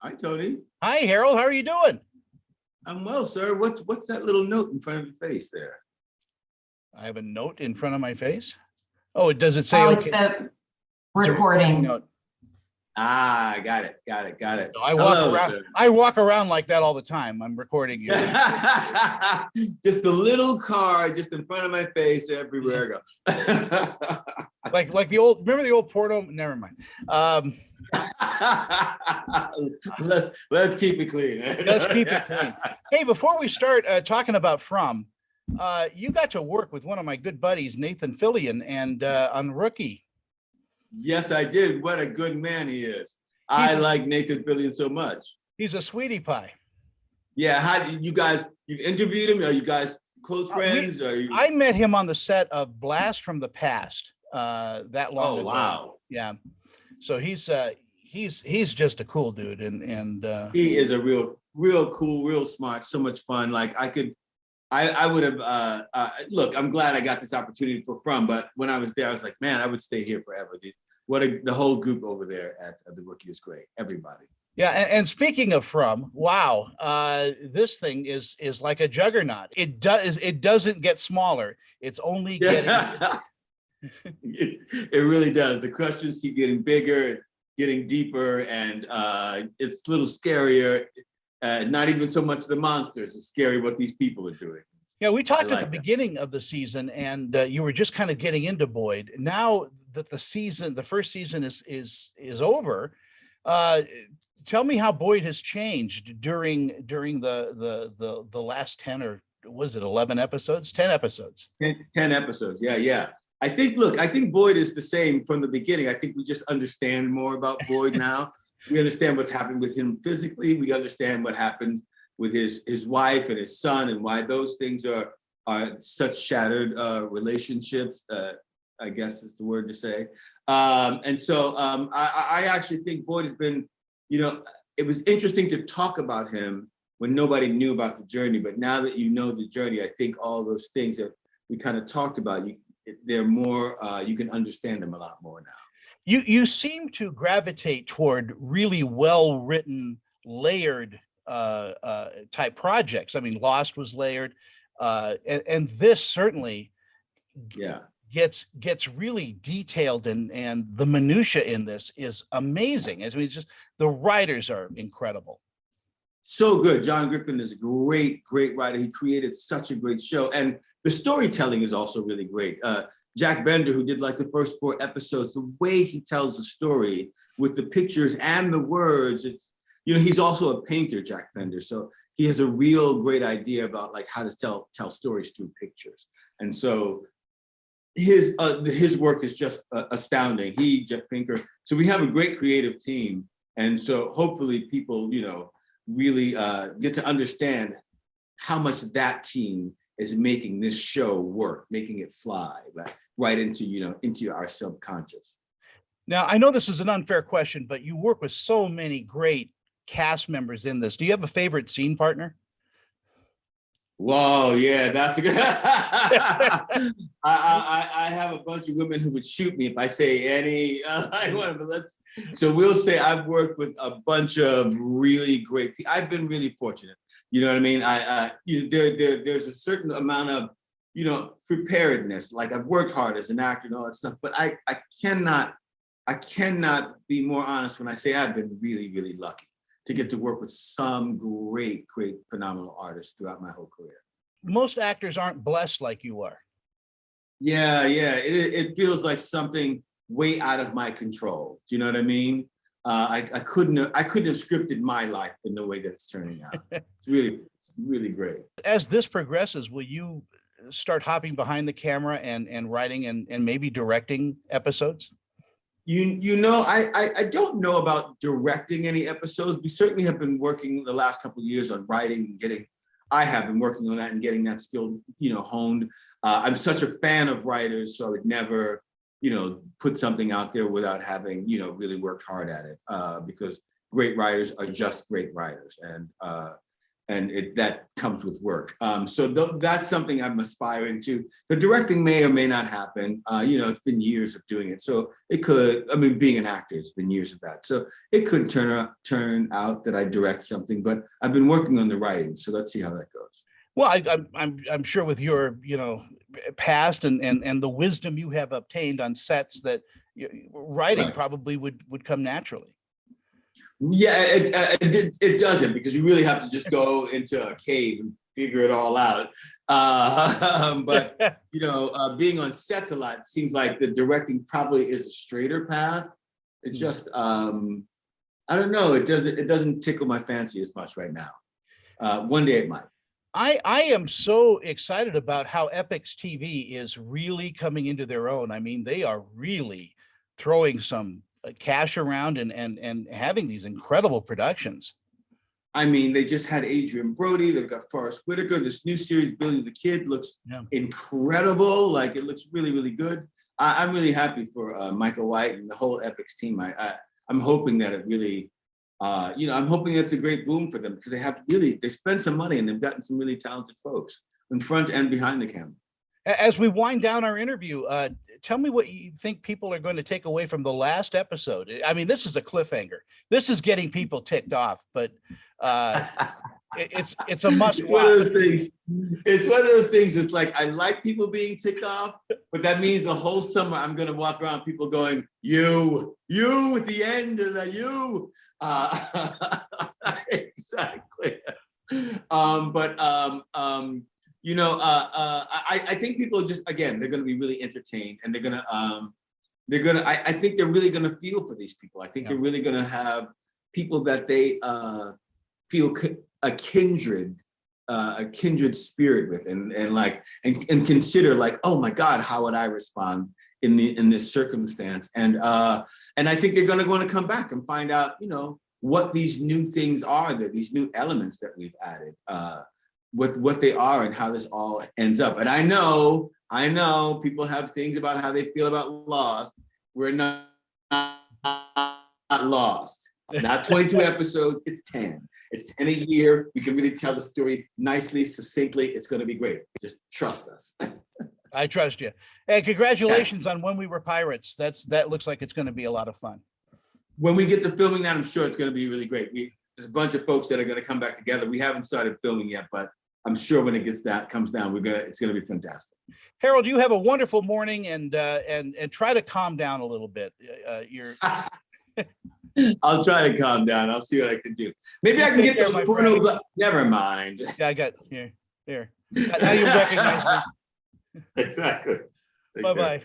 Hi, Tony. Hi, Harold. How are you doing? I'm well, sir. What's that little note in front of your face there? I have a note in front of my face. Oh, does it say Oh, okay? it's the It's a recording. note. Ah, got it. So I walk Hello, around. sir. I walk around like that all the time. I'm recording you. Just a little card just in front of my face everywhere I go. like the old. Remember the old porno? Never mind. Let's keep it clean. Let's keep it clean. Hey, before we start talking about From, you got to work with one of my good buddies, Nathanillian, and on Rookie. Yes, I did. What a good man he is. I like Nathan Fillion so much. He's a sweetie pie. Yeah, how did you guys? You interviewed him? Are you guys close friends? I met him on the set of Blast from the Past. That long ago. Wow. Yeah. So he's just a cool dude, and he is a real cool, real smart, so much fun. Like I would have look, I'm glad I got this opportunity for From, but when I was there, I was like, man, I would stay here forever. The whole group over there at the Rookie is great. Everybody. Yeah, and speaking of From, wow, this thing is like a juggernaut. It doesn't get smaller. It's only getting it really does. The questions keep getting bigger, getting deeper, and it's a little scarier. Not even so much the monsters. It's scary what these people are doing. Yeah, we talked at the beginning of the season, and you were just kind of getting into Boyd. Now that the first season is over, tell me how Boyd has changed during the last 10 or was it 11 episodes? 10 episodes. 10 episodes. Yeah. I think Boyd is the same from the beginning. I think we just understand more about Boyd now. We understand what's happened with him physically. We understand what happened with his wife and his son, and why those things are such shattered relationships. I guess is the word to say. And so I actually think Boyd has been, it was interesting to talk about him when nobody knew about the journey. But now that you know the journey, I think all those things that we kind of talked about, they're more, you can understand them a lot more now. You seem to gravitate toward really well-written, layered type projects. I mean, Lost was layered, and this certainly gets really detailed, and the minutia in this is amazing. I mean, it's just the writers are incredible. So good. John Griffin is a great writer. He created such a great show, and the storytelling is also really great. Jack Bender, who did like the first 4 episodes, the way he tells the story with the pictures and the words, he's also a painter, Jack Bender. So he has a real great idea about like how to tell stories through pictures. And so his work is just astounding. Jeff Pinker. So we have a great creative team. And so hopefully people, really get to understand how much that team is making this show work, making it fly right into our subconscious. Now, I know this is an unfair question, but you work with so many great cast members in this. Do you have a favorite scene partner? Whoa, yeah, that's a good. I have a bunch of women who would shoot me if I say any one, but so we'll say I've worked with a bunch of really great people. I've been really fortunate. You know what I mean? There's a certain amount of, preparedness. Like I've worked hard as an actor and all that stuff, but I cannot be more honest when I say I've been really, really lucky to get to work with some great, phenomenal artists throughout my whole career. Most actors aren't blessed like you are. Yeah. It feels like something way out of my control. Do you know what I mean? I couldn't have scripted my life in the way that it's turning out. It's really great. As this progresses, will you start hopping behind the camera and writing and maybe directing episodes? I don't know about directing any episodes. We certainly have been working the last couple of years on writing and I have been working on that and getting that skill, honed. I'm such a fan of writers, so I would never, put something out there without having, really worked hard at it, because great writers are just great writers. And that comes with work. So that's something I'm aspiring to. The directing may or may not happen. It's been years of doing it. So it could, being an actor, it's been years of that. So it could turn out that I direct something, but I've been working on the writing. So let's see how that goes. Well, I'm sure with your, past and the wisdom you have obtained on sets that writing Right. probably would come naturally. Yeah, it doesn't, because you really have to just go into a cave and figure it all out. But being on sets a lot, it seems like the directing probably is a straighter path. It's just I don't know. It doesn't tickle my fancy as much right now. One day it might. I am so excited about how Epix TV is really coming into their own. I mean, they are really throwing some cash around and having these incredible productions. I mean, they just had Adrian Brody. They've got Forrest Whitaker. This new series, Billy the Kid, looks incredible. Like, it looks really, really good. I'm really happy for Michael White and the whole Epix team. I'm hoping that it really, I'm hoping it's a great boom for them, because they spent some money and they've gotten some really talented folks in front and behind the camera. As we wind down our interview, tell me what you think people are going to take away from the last episode. I mean, this is a cliffhanger. This is getting people ticked off, but it's a must watch. It's one of those things. It's like, I like people being ticked off, but that means the whole summer I'm going to walk around people going, you at the end of the you. Exactly. I think people just, again, they're going to be really entertained, and I think they're really going to feel for these people. I think they're really going to have people that they feel a kindred spirit with, and consider, like, oh my God, how would I respond in this circumstance? And I think they're going to want to come back and find out, what these new things are, these new elements that we've added. What they are and how this all ends up. And I know people have things about how they feel about Lost. We're not Lost. Not 22 episodes, it's 10. It's 10 a year. We can really tell the story nicely, succinctly. It's going to be great. Just trust us. I trust you. And congratulations on When We Were Pirates. That looks like it's going to be a lot of fun. When we get to filming that, I'm sure it's going to be really great. There's a bunch of folks that are going to come back together. We haven't started filming yet, but I'm sure when it comes down, it's going to be fantastic. Harold, you have a wonderful morning, and try to calm down a little bit. I'll try to calm down. I'll see what I can do. Maybe I can get those Perrineau. Never mind. Yeah, I got here. Now you recognize me. Exactly. Bye-bye.